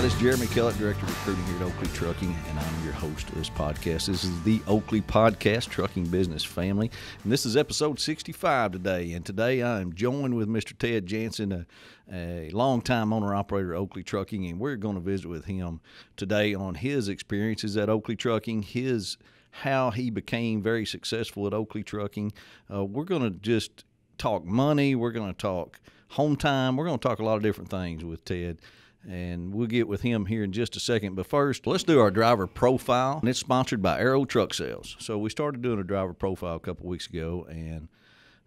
Hi, this is Jeremy Kellett, Director of Recruiting here at Oakley Trucking, and I'm your host of this podcast. This is the Oakley Podcast, Trucking Business Family, and this is episode 65 today. And today I am joined with Mr. Ted Jansen, a longtime owner-operator at Oakley Trucking, and we're going to visit with him today on his experiences at Oakley Trucking, how he became very successful at Oakley Trucking. We're going to just talk money. We're going to talk home time. We're going to talk a lot of different things with Ted. And we'll get with him here in just a second. But first, let's do our driver profile. And it's sponsored by Arrow Truck Sales. So we started doing a driver profile a couple weeks ago, and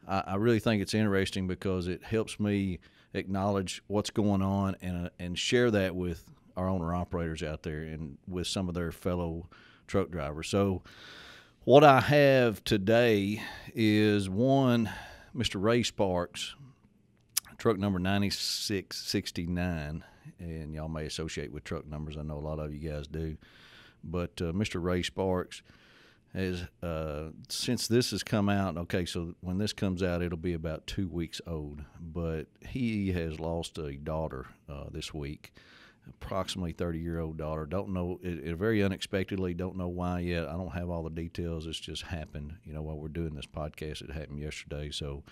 I really think it's interesting because it helps me acknowledge what's going on and share that with our owner-operators out there and with some of their fellow truck drivers. So what I have today is one, Mr. Ray Sparks, truck number 9669. And y'all may associate with truck numbers. I know a lot of you guys do. But Mr. Ray Sparks has, since this has come out, okay, so when this comes out, it'll be about 2 weeks old. But he has lost a daughter this week, approximately 30-year-old daughter. Don't know, it very unexpectedly, don't know why yet. I don't have all the details. It's just happened, while we're doing this podcast. It happened yesterday. So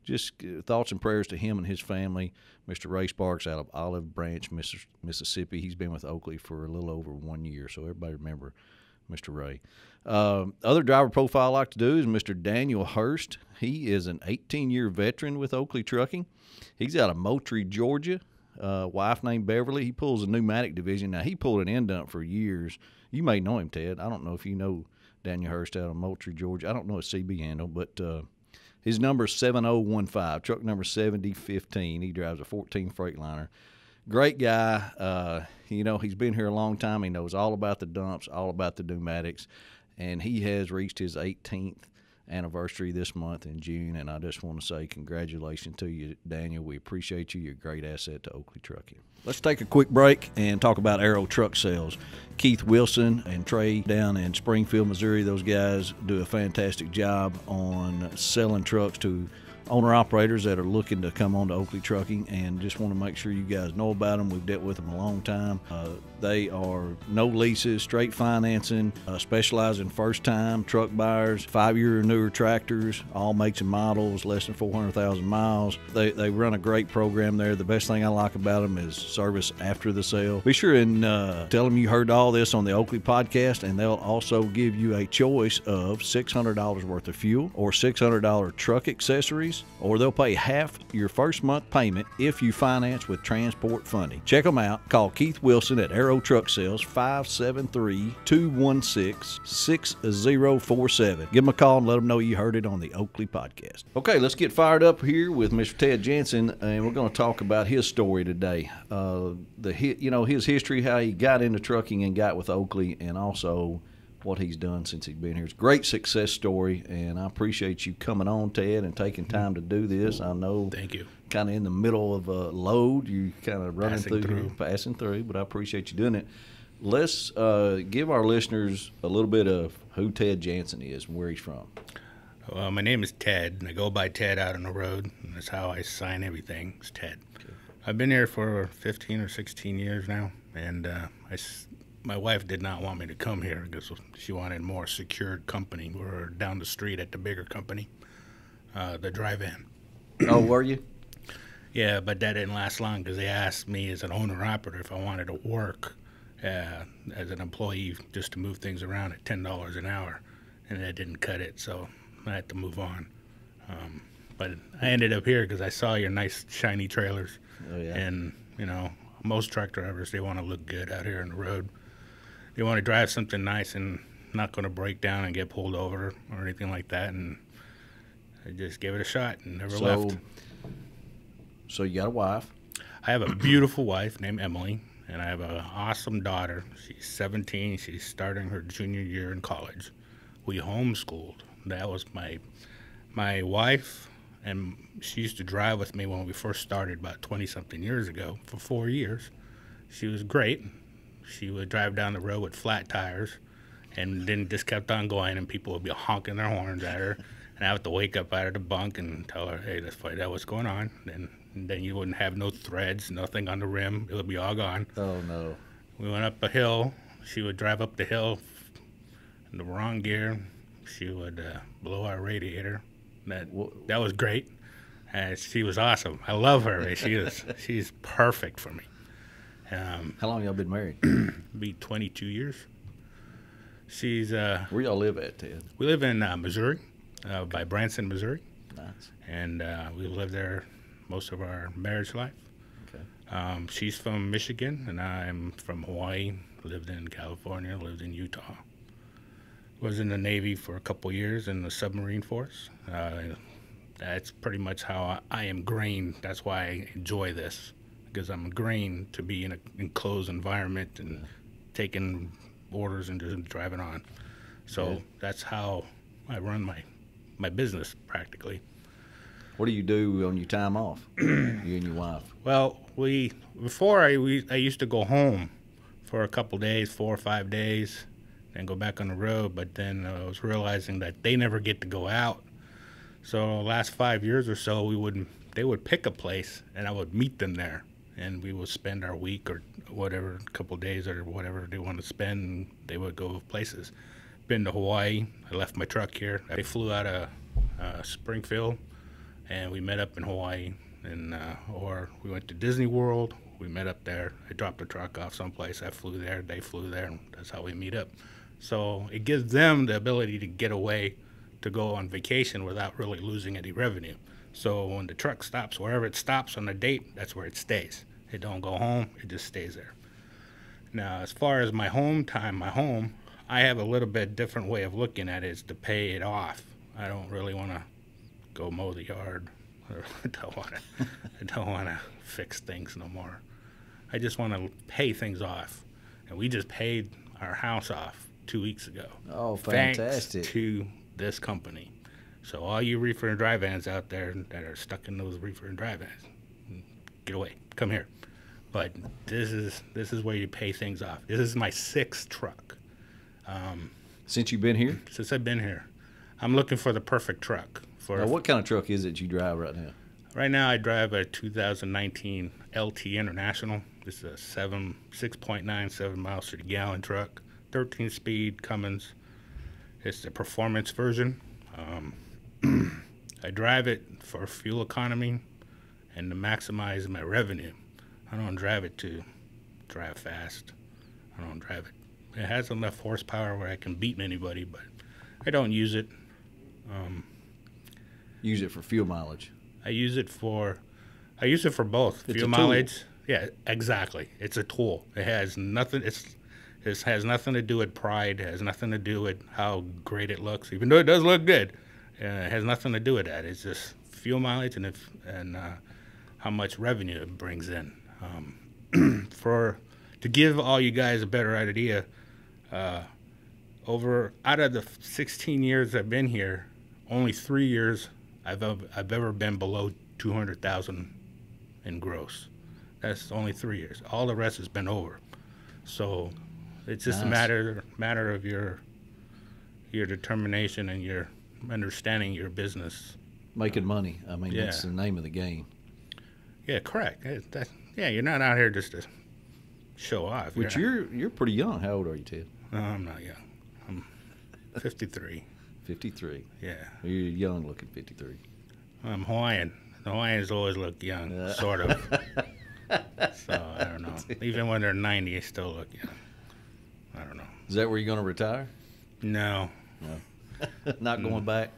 just thoughts and prayers to him and his family. Mr. Ray Sparks out of Olive Branch, Mississippi. He's been with Oakley for a little over 1 year, so everybody remember Mr. Ray. Other driver profile I like to do is Mr. Daniel Hurst. He is an 18-year veteran with Oakley Trucking. He's out of Moultrie, Georgia. Wife named Beverly. He pulls a pneumatic division. Now, he pulled an end dump for years. You may know him, Ted. I don't know if you know Daniel Hurst out of Moultrie, Georgia. I don't know his CB handle, but his number is 7015, truck number 7015. He drives a 14 Freightliner. Great guy. He's been here a long time. He knows all about the dumps, all about the pneumatics, and he has reached his 18th anniversary this month in June, and I just want to say congratulations to you, Daniel. We appreciate you. You're a great asset to Oakley Trucking. Let's take a quick break and talk about Arrow Truck Sales. Keith Wilson and Trey down in Springfield, Missouri, those guys do a fantastic job on selling trucks to owner-operators that are looking to come on to Oakley Trucking, and just want to make sure you guys know about them. We've dealt with them a long time. They are no leases, straight financing, specialize in first-time truck buyers, 5-year or newer tractors, all makes and models, less than 400,000 miles. They run a great program there. The best thing I like about them is service after the sale. Be sure and tell them you heard all this on the Oakley Podcast, and they'll also give you a choice of $600 worth of fuel or $600 truck accessories, or they'll pay half your first month payment if you finance with transport funding. Check them out. Call Keith Wilson at Arrow Truck Sales, 573-216-6047. Give them a call and let them know you heard it on the Oakley Podcast. Okay, let's get fired up here with Mr. Ted Jansen, and we're going to talk about his story today. His history, how he got into trucking and got with Oakley, and also what he's done since he's been here. It's a great success story, and I appreciate you coming on, Ted, and taking time to do this. I know. Thank you. Kind of in the middle of a load, you kind of passing through, but I appreciate you doing it. Let's give our listeners a little bit of who Ted Jansen is and where he's from. Well, my name is Ted, and I go by Ted out on the road, and that's how I sign everything. It's Ted. Okay. I've been here for 15 or 16 years now, and my wife did not want me to come here because she wanted a more secured company. We're down the street at the bigger company, the drive-in. Oh, were you? Yeah, but that didn't last long because they asked me as an owner-operator if I wanted to work as an employee just to move things around at $10 an hour, and that didn't cut it, so I had to move on. But I ended up here because I saw your nice, shiny trailers. Oh, yeah. And, most truck drivers, they want to look good out here on the road. They want to drive something nice and not going to break down and get pulled over or anything like that. And I just gave it a shot and never left. So you got a wife? I have a beautiful wife named Emily, and I have an awesome daughter. She's 17. She's starting her junior year in college. We homeschooled. That was my wife, and she used to drive with me when we first started about 20-something years ago for 4 years. She was great. She would drive down the road with flat tires, and then just kept on going, and people would be honking their horns at her, and I have to wake up out of the bunk and tell her, hey, let's find out what's going on. And then you wouldn't have no threads, nothing on the rim. It would be all gone. Oh, no. We went up a hill. She would drive up the hill in the wrong gear. She would blow our radiator. That was great. She was awesome. I love her. She's perfect for me. How long y'all been married? Be 22 years. She's Where y'all live at, Ted? we live in Missouri, by Branson, Missouri, Nice. and we lived there most of our marriage life. Okay. She's from Michigan, and I'm from Hawaii. Lived in California. Lived in Utah. Was in the Navy for a couple years in the submarine force. That's pretty much how I am grained. That's why I enjoy this, because I'm grained to be in an enclosed environment and taking orders and just driving on. So that's how I run my business practically. What do you do on your time off, you and your wife? Well, before I used to go home for a couple days, 4 or 5 days, and go back on the road. But then I was realizing that they never get to go out. So the last 5 years or so, they would pick a place, and I would meet them there, and we would spend our week or whatever, a couple days or whatever they want to spend. And they would go places. Been to Hawaii. I left my truck here. They flew out of Springfield, and we met up in Hawaii. And or we went to Disney World. We met up there. I dropped the truck off someplace. I flew there. They flew there. And that's how we meet up. So it gives them the ability to get away, to go on vacation without really losing any revenue. So when the truck stops, wherever it stops on the date, that's where it stays. It don't go home. It just stays there. Now, as far as my home time, I have a little bit different way of looking at it, is to pay it off. I don't really want to go mow the yard. I don't want to fix things no more. I just want to pay things off. And we just paid our house off 2 weeks ago. Oh, fantastic. Thanks to this company. So all you reefer and dry vans out there that are stuck in those reefer and dry vans, get away. Come here. But this is where you pay things off. This is my 6th truck. Since you've been here? Since I've been here. I'm looking for the perfect truck. Now, what kind of truck is it you drive right now? Right now I drive a 2019 LT International. This is a 6.97 miles to the gallon truck, 13-speed Cummins. It's the performance version. I drive it for fuel economy and to maximize my revenue. I don't drive it to drive fast. I don't drive it. It has enough horsepower where I can beat anybody, but I don't use it. Use it for fuel mileage. I use it for both. It's fuel a mileage. tool. Yeah, exactly. It's a tool. It has nothing. It has nothing to do with pride. It has nothing to do with how great it looks, even though it does look good. It has nothing to do with that. It's just fuel mileage and how much revenue it brings in. To give all you guys a better idea, out of the 16 years I've been here, only 3 years I've ever been below 200,000 in gross. That's only 3 years. All the rest has been over. So it's just Nice. a matter of your determination and your understanding your business. Making money. I mean, Yeah. that's the name of the game. Yeah, correct. You're not out here just to show off. But you're pretty young. How old are you, Ted? No, I'm not young. I'm 53. 53. Yeah. You're young looking 53. I'm Hawaiian. The Hawaiians always look young, sort of. So, I don't know. Even when they're 90, they still look young. I don't know. Is that where you're going to retire? No. No. Not going back?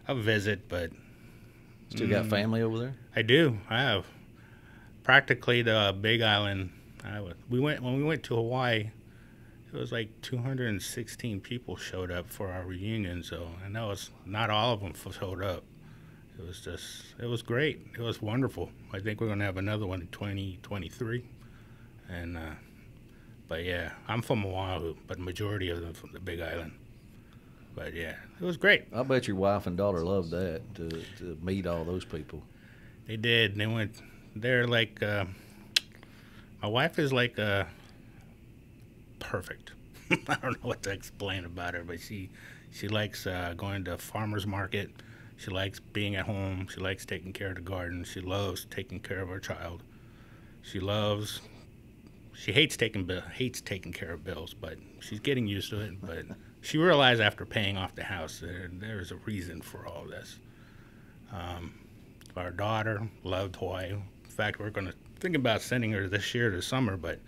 I'll visit, but Still got family over there? I do. I have. Practically the Big Island. When we went to Hawaii, it was like 216 people showed up for our reunion. So I know not all of them showed up. It was great. It was wonderful. I think we're going to have another one in 2023. And, but yeah, I'm from Oahu, but the majority of them from the Big Island. But yeah, it was great. I bet your wife and daughter loved that, to meet all those people. They did. They're like, my wife is like perfect. I don't know what to explain about her, but she likes going to farmer's market. She likes being at home. She likes taking care of the garden. She loves taking care of her child. She loves she hates taking care of bills, but she's getting used to it. But she realized after paying off the house there's a reason for all this. Our daughter loved Hawaii. In fact, we're going to think about sending her this year to summer, but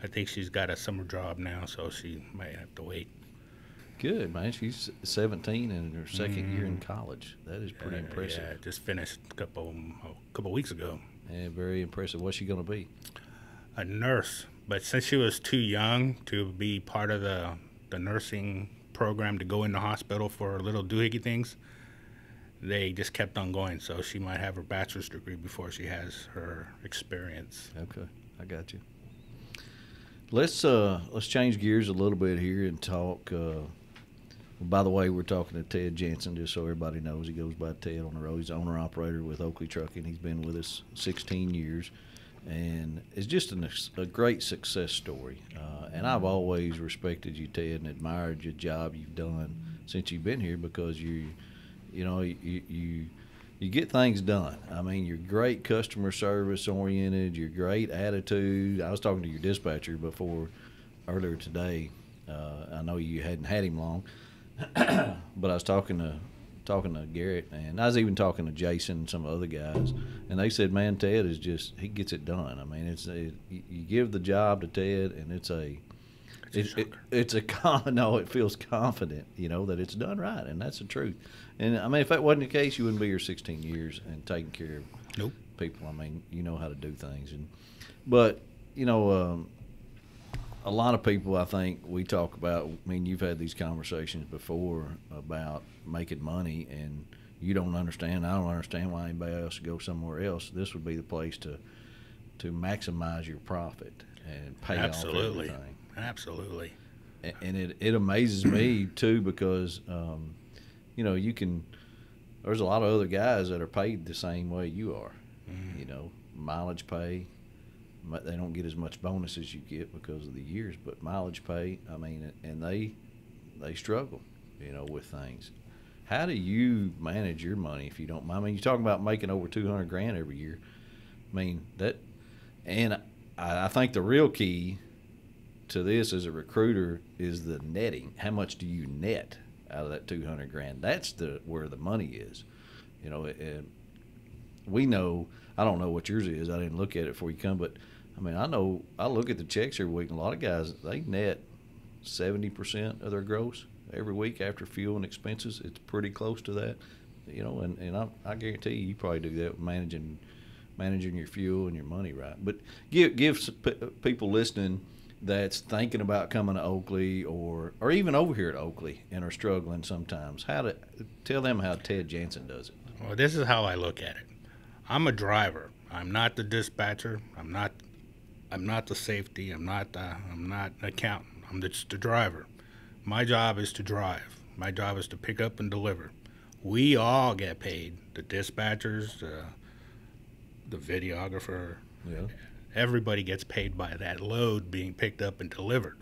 I think she's got a summer job now, so she might have to wait. Good, man. She's 17 and in her second year in college. That is pretty impressive. Yeah, just finished a couple weeks ago. Yeah, very impressive. What's she going to be? A nurse. But since she was too young to be part of the nursing program to go in the hospital for little doohickey things, they just kept on going. So she might have her bachelor's degree before she has her experience. Okay, I got you. Let's change gears a little bit here and talk. By the way, we're talking to Ted Jansen, just so everybody knows. He goes by Ted on the road. He's owner-operator with Oakley Trucking. He's been with us 16 years, and it's just a great success story. And I've always respected you, Ted, and admired your job you've done since you've been here because you get things done. I mean, you're great customer service oriented. You're great attitude. I was talking to your dispatcher earlier today. I know you hadn't had him long, but I was talking to Garrett, and I was even talking to Jason and some other guys, and they said, "Man, Ted he gets it done." I mean, you give the job to Ted, and it feels confident, that it's done right, and that's the truth. And I mean, if that wasn't the case, you wouldn't be here 16 years and taking care of people. I mean, you know how to do things, but a lot of people, I think, we talk about. I mean, you've had these conversations before about making money, and you don't understand. I don't understand why anybody else would go somewhere else. This would be the place to maximize your profit and pay off everything. Absolutely. And it amazes me too because there's a lot of other guys that are paid the same way you are. Mileage pay. They don't get as much bonus as you get because of the years, but mileage pay, I mean, and they struggle, with things. How do you manage your money if you don't mind? I mean, you're talking about making over $200,000 every year. I mean, and I think the real key to this as a recruiter is the netting. How much do you net out of that $200,000? That's where the money is. We know. I don't know what yours is. I didn't look at it before you come, but I mean, I know. I look at the checks every week, and a lot of guys they net 70% of their gross every week after fuel and expenses. It's pretty close to that, And I guarantee you probably do that with managing your fuel and your money right. But give people listening that's thinking about coming to Oakley or even over here at Oakley and are struggling sometimes. Tell them how Ted Jansen does it. Well, this is how I look at it. I'm a driver. I'm not the dispatcher. I'm not the safety. I'm not an accountant. I'm just the driver. My job is to drive. My job is to pick up and deliver. We all get paid. The dispatchers, the videographer. Yeah. Everybody gets paid by that load being picked up and delivered.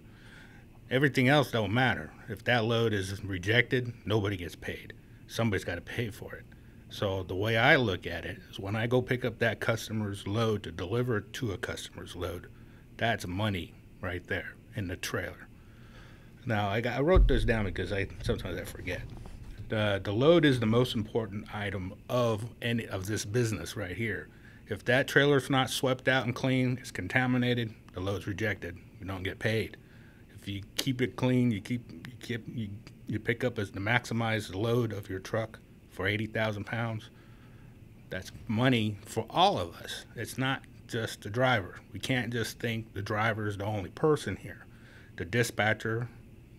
Everything else don't matter. If that load is rejected, nobody gets paid. Somebody's got to pay for it. So the way I look at it is when I go pick up that customer's load to deliver it to a customer's load, that's money right there in the trailer. Now, I wrote this down because sometimes I forget. The load is the most important item of any of this business right here. If that trailer's not swept out and clean, it's contaminated, the load's rejected. You don't get paid. If you keep it clean, you pick up as the maximized load of your truck for 80,000 pounds. That's money for all of us. It's not just the driver. We can't just think the driver is the only person here. The dispatcher,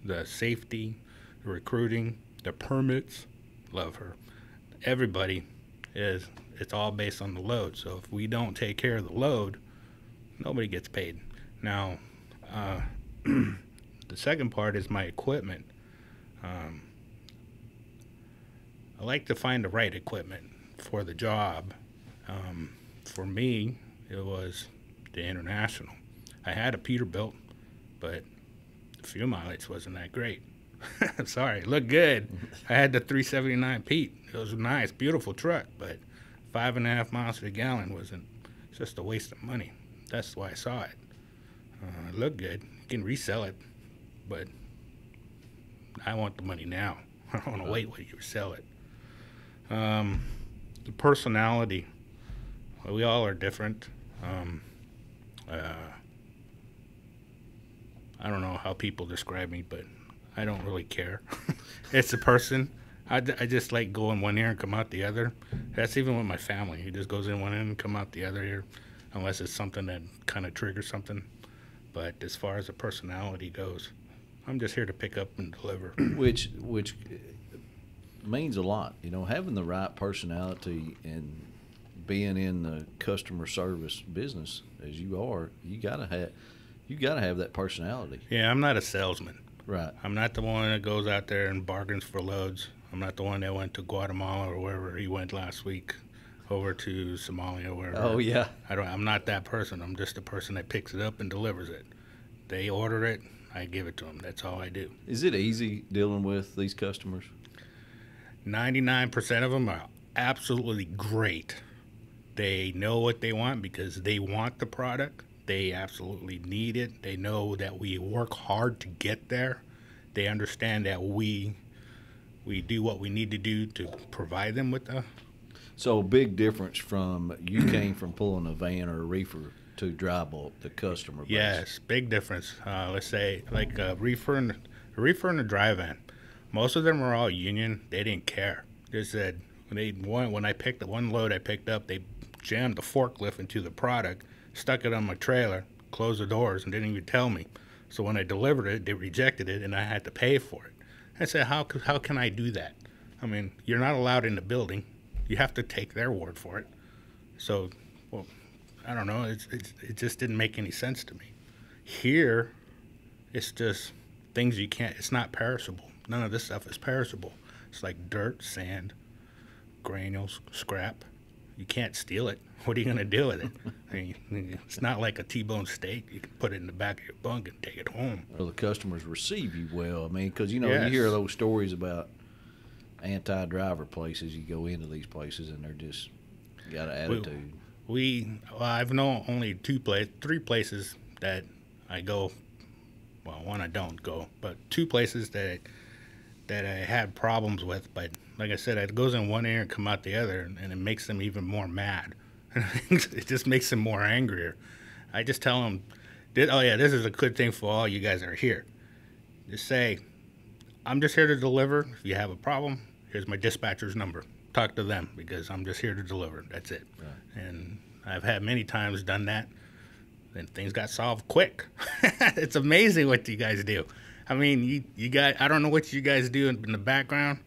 the safety, the recruiting, the permits, love her. Everybody it's all based on the load. So if we don't take care of the load, nobody gets paid. Now, the second part is my equipment. I like to find the right equipment for the job. For me, it was the International. I had a Peterbilt, but the fuel mileage wasn't that great. Sorry, it looked good. I had the 379 Pete. It was a nice, beautiful truck, but 5.5 miles per gallon it's just a waste of money. That's why I saw it. Look good. You can resell it, but I want the money now. I don't want to wait while you sell it. The personality. Well, we all are different. I don't know how people describe me, but I don't really care. It's a person. I just like go in one ear and come out the other. That's even with my family. He just goes in one ear and come out the other ear, unless it's something that kind of triggers something. But as far as the personality goes, I'm just here to pick up and deliver. Which means a lot. You know, having the right personality and being in the customer service business as you are, you gotta have that personality. Yeah, I'm not a salesman. Right. I'm not the one that goes out there and bargains for loads. I'm not the one that went to Guatemala or wherever he went last week, over to Somalia or wherever. Oh yeah. I'm not that person. I'm just the person that picks it up and delivers it. They order it, I give it to them. That's all I do. Is it easy dealing with these customers? 99% of them are absolutely great. They know what they want because they want the product. They absolutely need it. They know that we work hard to get there. They understand that we do what we need to do to provide them with the. So a big difference from you came from pulling a van or a reefer to dry bulk, the customer base. Yes, big difference. Let's say like a reefer and a dry van. Most of them were all union. They didn't care. They said when I picked the one load I picked up, they jammed the forklift into the product, stuck it on my trailer, closed the doors, and didn't even tell me. So when I delivered it, they rejected it, and I had to pay for it. I said, how can I do that? I mean, you're not allowed in the building. You have to take their word for it. So, well, I don't know. It just didn't make any sense to me. Here, it's just things you can't. It's not perishable. None of this stuff is perishable. It's like dirt, sand, granules, scrap. You can't steal it. What are you going to do with it? I mean, it's not like a T-bone steak. You can put it in the back of your bunk and take it home. Well, the customers receive you well. I mean, because, you know, Yes. you hear those stories about anti-driver places. You go into these places and they're just got an attitude. I've known only three places that I go. Well, one I don't go, but two places that I had problems with. But like I said, it goes in one ear and come out the other, and it makes them even more mad. It just makes them more angrier. I just tell them, oh yeah, this is a good thing for all you guys that are here. Just say, I'm just here to deliver. If you have a problem, here's my dispatcher's number. Talk to them because I'm just here to deliver. That's it. Right. And I've had many times done that, and things got solved quick. It's amazing what you guys do. I mean, you guys, I don't know what you guys do in the background,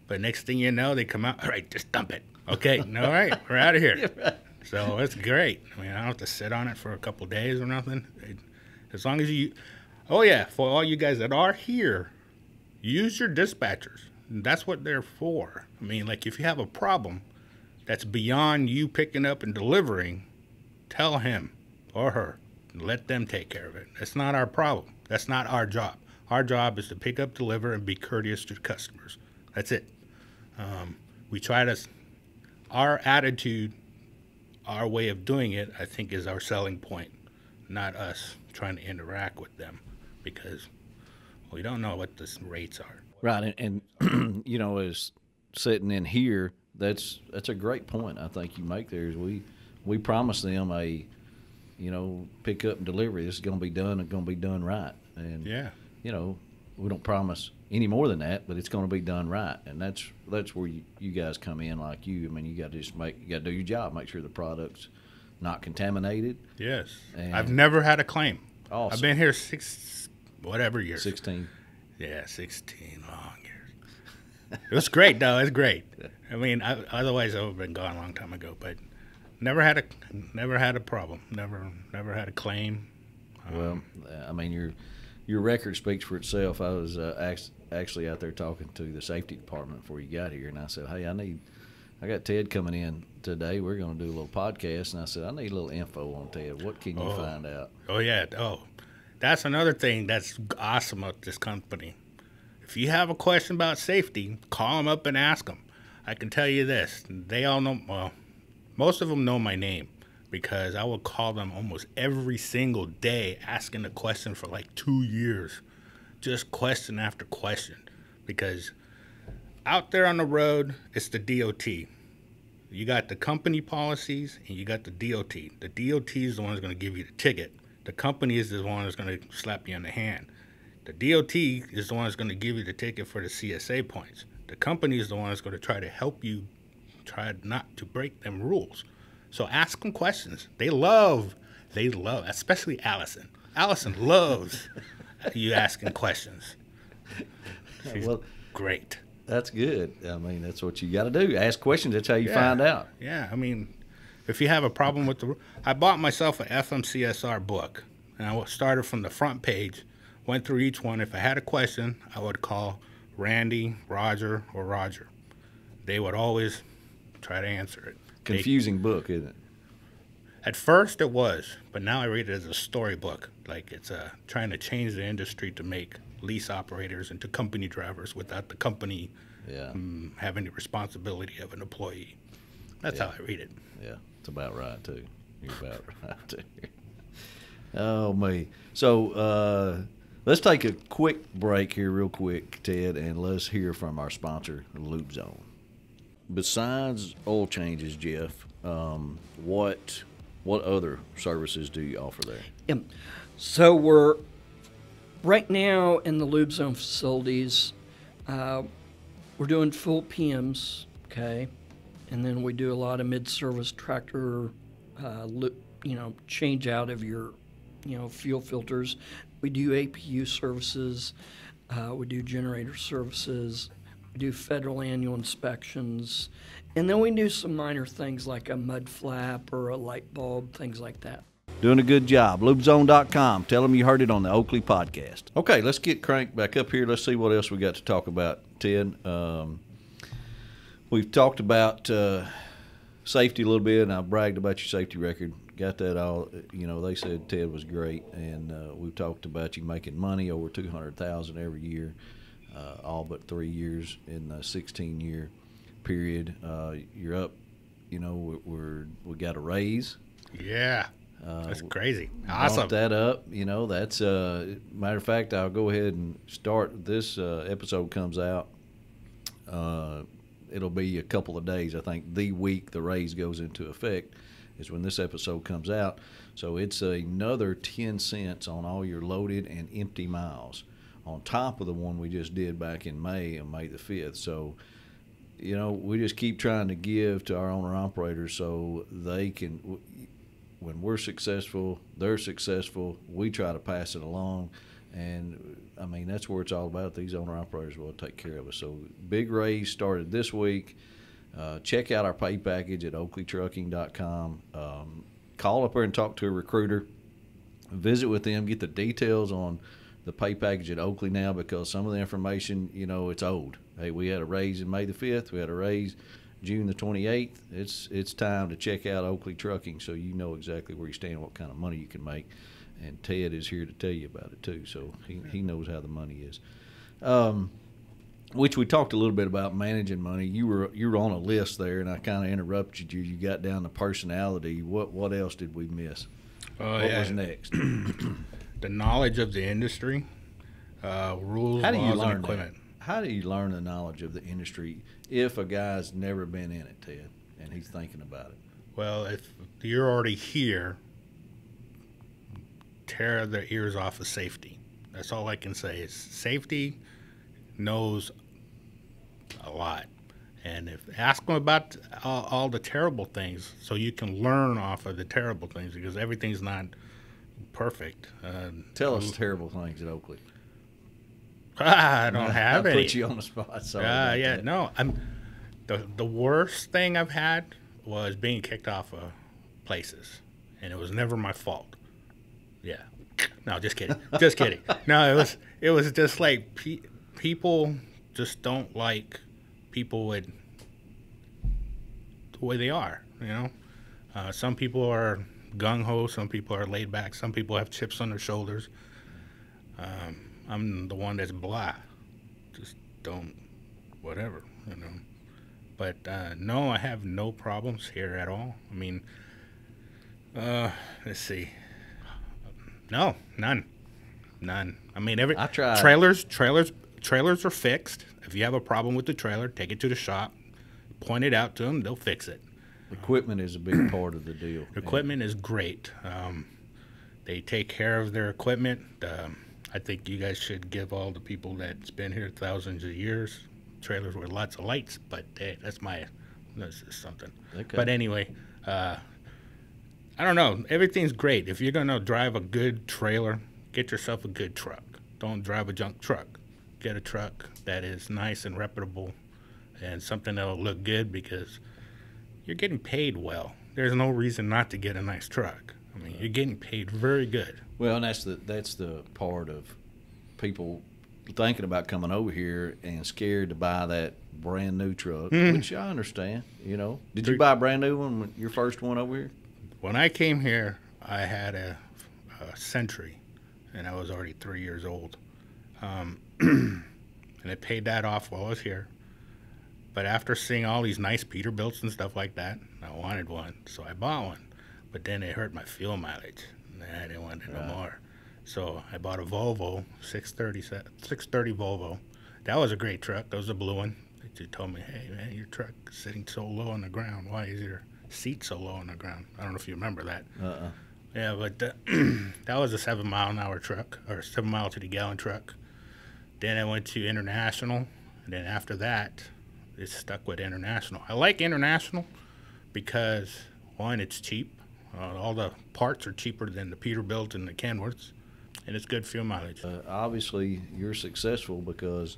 but next thing you know, they come out, all right, just dump it. Okay, all right, we're out of here. Yeah, right. So it's great. I mean, I don't have to sit on it for a couple of days or nothing. As long as oh yeah, for all you guys that are here, use your dispatchers. That's what they're for. I mean, like if you have a problem that's beyond you picking up and delivering, tell him or her. Let them take care of it. That's not our problem. That's not our job. Our job is to pick up, deliver, and be courteous to customers. That's it. We try to, our attitude, our way of doing it, I think is our selling point, not us trying to interact with them because we don't know what the rates are. Right, and you know, as sitting in here, that's a great point I think you make there is we promise them a, you know, pick up and delivery. This is going to be done and going to be done right. And, yeah, you know, we don't promise any more than that, but it's going to be done right. And that's where you guys come in like you. I mean, you got to do your job, make sure the product's not contaminated. Yes. And I've never had a claim. Awesome. I've been here years. 16. Yeah, 16 long years. It was great, though. It's great. I mean, otherwise I would have been gone a long time ago, but never had a problem. Never had a claim. Well, I mean, your record speaks for itself. I was actually out there talking to the safety department before you got here, and I said, hey, I got Ted coming in today. We're going to do a little podcast, and I said, I need a little info on Ted. What can you find out? Oh, yeah. Oh, that's another thing that's awesome about this company. If you have a question about safety, call them up and ask them. I can tell you this. They all know, well, most of them know my name. because I would call them almost every single day asking a question for like 2 years. Just question after question. Because out there on the road, it's the DOT. You got the company policies and you got the DOT. The DOT is the one that's going to give you the ticket. The company is the one that's going to slap you on the hand. The DOT is the one that's going to give you the ticket for the CSA points. The company is the one that's going to try to help you try not to break them rules. So ask them questions. They love, especially Allison. Allison loves you asking questions. She's great. That's good. I mean, that's what you got to do. Ask questions. That's how you find out. Yeah. I mean, if you have a problem with I bought myself an FMCSR book, and I started from the front page, went through each one. If I had a question, I would call Randy, Roger, or Roger. They would always try to answer it. Confusing book, isn't it? At first it was, but now I read it as a storybook. Like it's trying to change the industry to make lease operators into company drivers without the company having the responsibility of an employee. That's how I read it. Yeah, it's about right, too. You're about right, too. Oh, me. So let's take a quick break here real quick, Ted, and let's hear from our sponsor, Loop Zone. Besides oil changes, Jeff, what other services do you offer there? Yeah. So we're right now in the Lube Zone facilities. We're doing full PMs, okay, and then we do a lot of mid-service tractor, change out of your, fuel filters. We do APU services. We do generator services. We do federal annual inspections. And then we do some minor things like a mud flap or a light bulb, things like that. Doing a good job. LubeZone.com. Tell them you heard it on the Oakley Podcast. Okay, let's get cranked back up here. Let's see what else we got to talk about, Ted. We've talked about safety a little bit, and I bragged about your safety record. Got that all. They said Ted was great, and we've talked about you making money over $200,000 every year, all but 3 years in the 16-year period. You're up. We got a raise. Yeah. That's crazy. Awesome. Bump that up. That's matter of fact, I'll go ahead and start. This episode comes out. It'll be a couple of days. I think the week the raise goes into effect is when this episode comes out. So it's another 10 cents on all your loaded and empty miles on top of the one we just did back in May, on May the 5th. So, we just keep trying to give to our owner-operators so they can, when we're successful, they're successful, we try to pass it along. And, I mean, that's where it's all about. These owner-operators will take care of us. So, big raise started this week. Check out our pay package at oakleytrucking.com. Call up there and talk to a recruiter. Visit with them. Get the details on the pay package at Oakley now, because some of the information, it's old. Hey, we had a raise in May the 5th. We had a raise June the 28th. It's time to check out Oakley Trucking so you know exactly where you stand, what kind of money you can make. And Ted is here to tell you about it, too, so he knows how the money is. Which we talked a little bit about managing money. You were on a list there, and I kind of interrupted you. You got down to personality. What else did we miss? What was next? The knowledge of the industry, rules, laws, and equipment. How do you learn the knowledge of the industry if a guy's never been in it, Ted, and he's thinking about it? Well, if you're already here, tear their ears off of safety. That's all I can say. Is safety knows a lot, and ask them about all the terrible things so you can learn off of the terrible things, because everything's not perfect. Tell us terrible things at Oakley. I don't have any. I put you on the spot. Sorry. No. The worst thing I've had was being kicked off of places, and it was never my fault. Yeah. No, just kidding. Just kidding. No, it was just like people just don't like people with the way they are. Some people are gung ho. Some people are laid back. Some people have chips on their shoulders. I'm the one that's blah. Just don't, whatever, But no, I have no problems here at all. I mean, Let's see. No, none. I mean, I tried. Trailers are fixed. If you have a problem with the trailer, take it to the shop, point it out to them, they'll fix it. Equipment is a big part of the deal. Equipment is great. They take care of their equipment. I think you guys should give all the people that's been here thousands of years trailers with lots of lights, but hey, that's just something. Okay. But anyway, I don't know. Everything's great. If you're going to drive a good trailer, get yourself a good truck. Don't drive a junk truck. Get a truck that is nice and reputable and something that will look good, because you're getting paid well. There's no reason not to get a nice truck. I mean, you're getting paid very good. Well, and that's the part of people thinking about coming over here and scared to buy that brand new truck, which I understand. Did you buy a brand new one, your first one over here? When I came here, I had a Century, and I was already 3 years old. And I paid that off while I was here. But after seeing all these nice Peterbilts and stuff like that, I wanted one, so I bought one. But then it hurt my fuel mileage, and I didn't want it no more. So I bought a Volvo 630 Volvo. That was a great truck. That was a blue one. They told me, "Hey man, your truck is sitting so low on the ground. Why is your seat so low on the ground?" I don't know if you remember that. Yeah, but that was a 7-mile-an-hour truck, or 7 mile to the gallon truck. Then I went to International, and then after that, it stuck with International. I like International because, one, it's cheap. All the parts are cheaper than the Peterbilt and the Kenworths, and it's good fuel mileage. Obviously, you're successful because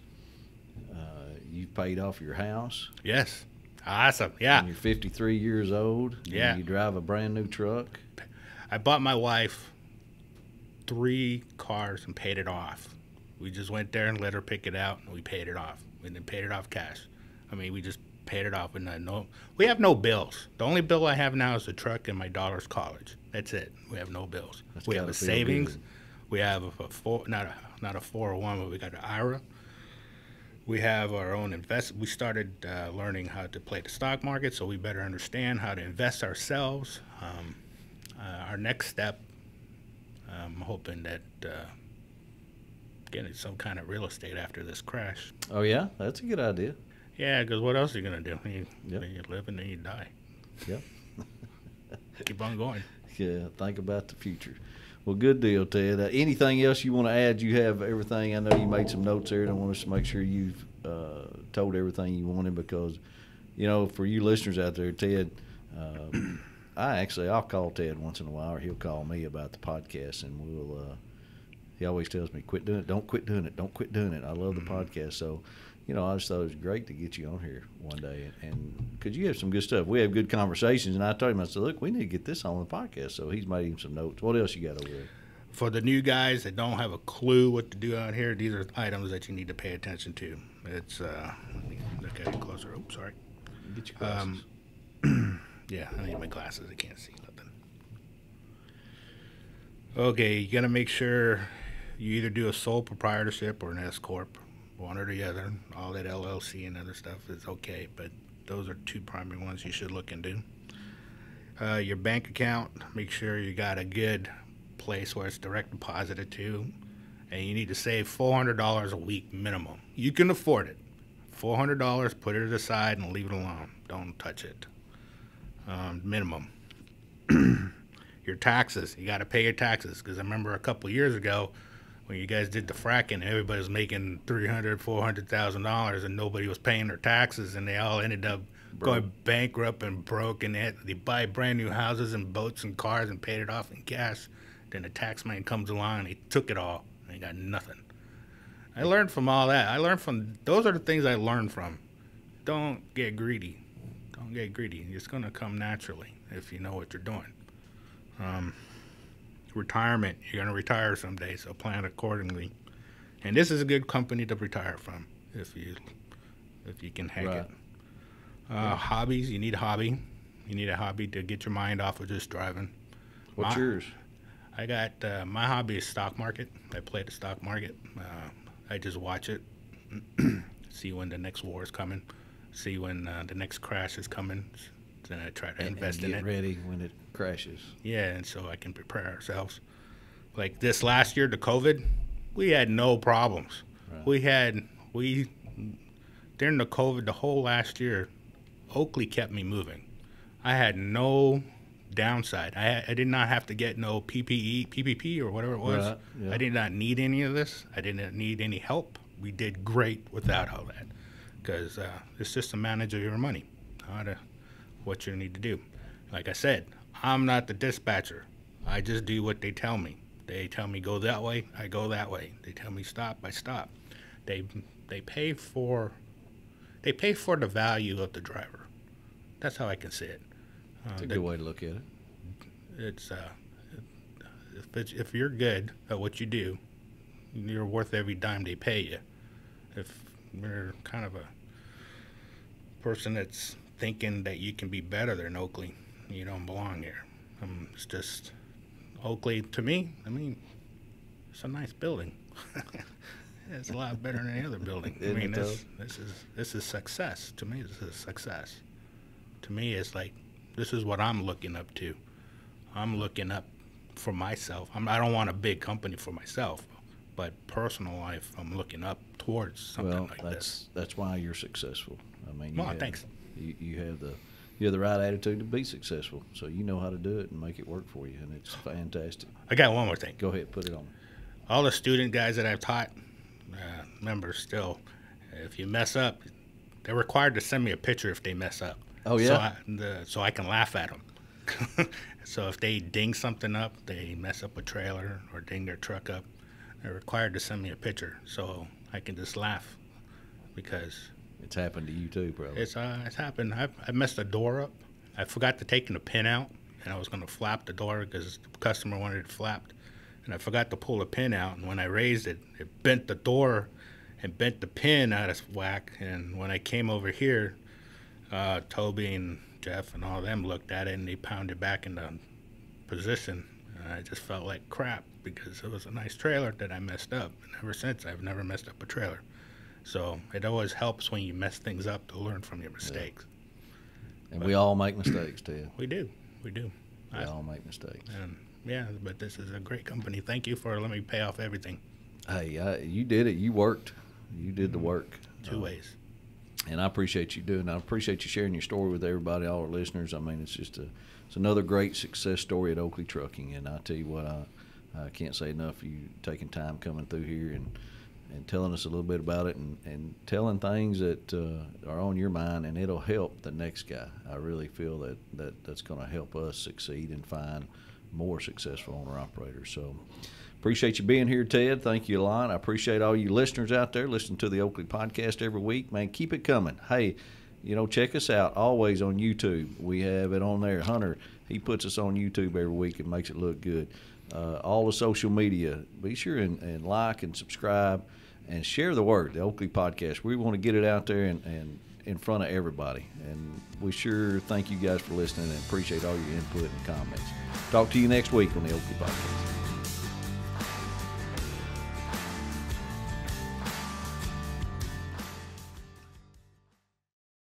you've paid off your house. Yes. Awesome. Yeah. And you're 53 years old. Yeah. And you drive a brand new truck. I bought my wife 3 cars and paid it off. We just went there and let her pick it out, and we paid it off. And then paid it off cash. I mean, we just paid it off. And we have no bills. The only bill I have now is the truck and my daughter's college. That's it. We have no bills. We have a savings. Good. We have not a 401, but we got an IRA. We have our own investment. We started learning how to play the stock market, so we better understand how to invest ourselves. Our next step, I'm hoping that getting some kind of real estate after this crash. Oh, yeah? That's a good idea. Yeah, because what else are you going to do? You Yep. live and then you die. Yep. Keep on going. Yeah, think about the future. Well, good deal, Ted. Anything else you want to add? You have everything. I know you made some notes there, and I want us to make sure you've told everything you wanted, because, for you listeners out there, Ted, I'll call Ted once in a while, or he'll call me about the podcast, and he always tells me, quit doing it, don't quit doing it, don't quit doing it. I love the podcast. So, I just thought it was great to get you on here one day, and because you have some good stuff. We have good conversations, and I told him, I said, look, we need to get this on the podcast. So he's made him some notes. What else you got over there? For the new guys that don't have a clue what to do out here, these are items that you need to pay attention to. It's, let me look at it closer. Oops, sorry. Get your glasses. Yeah, I need my glasses. I can't see nothing. Okay, you got to make sure you either do a sole proprietorship or an S corp, one or the other. All that LLC and other stuff is okay, but those are 2 primary ones you should look into. Your bank account, make sure you got a good place where it's direct deposited to, and you need to save $400 a week minimum. You can afford it. $400, put it aside and leave it alone. Don't touch it. Minimum. Your taxes, you got to pay your taxes, because I remember a couple of years ago when you guys did the fracking, everybody was making $300,000-$400,000 and nobody was paying their taxes, and they all ended up going bankrupt and broke, and they buy brand new houses and boats and cars and paid it off in cash. Then the tax man comes along and he took it all and he got nothing. I learned from all that. Those are the things I learned from. Don't get greedy. Don't get greedy. It's going to come naturally if you know what you're doing. Retirement. You're going to retire someday, so plan accordingly. And this is a good company to retire from if you can hack it. Hobbies. You need a hobby. You need a hobby to get your mind off of just driving. What's yours? I got my hobby is stock market. I play the stock market. I just watch it, see when the next war is coming, see when the next crash is coming, Then I try to invest in get it. ready when it crashes. Yeah, and so I can prepare ourselves. Like this last year, the COVID, we had no problems. Right. We during the COVID, the whole last year, Oakley kept me moving. I had no downside. I did not have to get no PPP or whatever it was. Right, yeah. I did not need any of this. I didn't need any help. We did great without all that, because it's just to manage your money, what you need to do. Like I said, I'm not the dispatcher. I just do what they tell me. They tell me go that way, I go that way. They tell me stop, I stop. They pay for the value of the driver. That's how I can see it. That's a good way to look at it. It's if you're good at what you do, you're worth every dime they pay you. If you're kind of a person that's thinking that you can be better than Oakley, you don't belong here. It's just Oakley to me. I mean, it's a nice building. It's a lot better than any other building. I mean, this is success. To me, this is success. To me, it's like this is what I'm looking up to. I'm looking up for myself. I don't want a big company for myself, but personal life, I'm looking up towards something like this. That's why you're successful. I mean, thanks. You have the right attitude to be successful, so you know how to do it and make it work for you, and it's fantastic. I got one more thing. Go ahead, put it on. All the student guys that I've taught, members still, if you mess up, they're required to send me a picture if they mess up. Oh, yeah? So I can laugh at them. So if they ding something up, they mess up a trailer or ding their truck up, they're required to send me a picture so I can just laugh, because it's happened to you too, probably. It's happened. I messed a door up. I forgot to take the pin out, and I was going to flap the door because the customer wanted it flapped. And I forgot to pull the pin out, and when I raised it, it bent the door and bent the pin out of whack. And when I came over here, Toby and Jeff and all them looked at it, and they pounded back into position. And I just felt like crap because it was a nice trailer that I messed up. And ever since, I've never messed up a trailer. So it always helps when you mess things up to learn from your mistakes. Yeah. And we all make mistakes, Ted. We do. We all make mistakes. And yeah, but this is a great company. Thank you for letting me pay off everything. Hey, you did it. You worked. You did the work. Two ways. And I appreciate you doing it. I appreciate you sharing your story with everybody, all our listeners. I mean, it's another great success story at Oakley Trucking. And I tell you what, I can't say enough. You taking time coming through here and telling us a little bit about it and telling things that are on your mind, and it'll help the next guy. I really feel that's going to help us succeed and find more successful owner-operators. So appreciate you being here, Ted. Thank you a lot. I appreciate all you listeners out there listening to the Oakley Podcast every week. Man, keep it coming. Hey, check us out always on YouTube. We have it on there. Hunter, he puts us on YouTube every week and makes it look good. All the social media, be sure and like and subscribe and share the word, the Oakley Podcast. We want to get it out there and in front of everybody. And we sure thank you guys for listening and appreciate all your input and comments. Talk to you next week on the Oakley Podcast.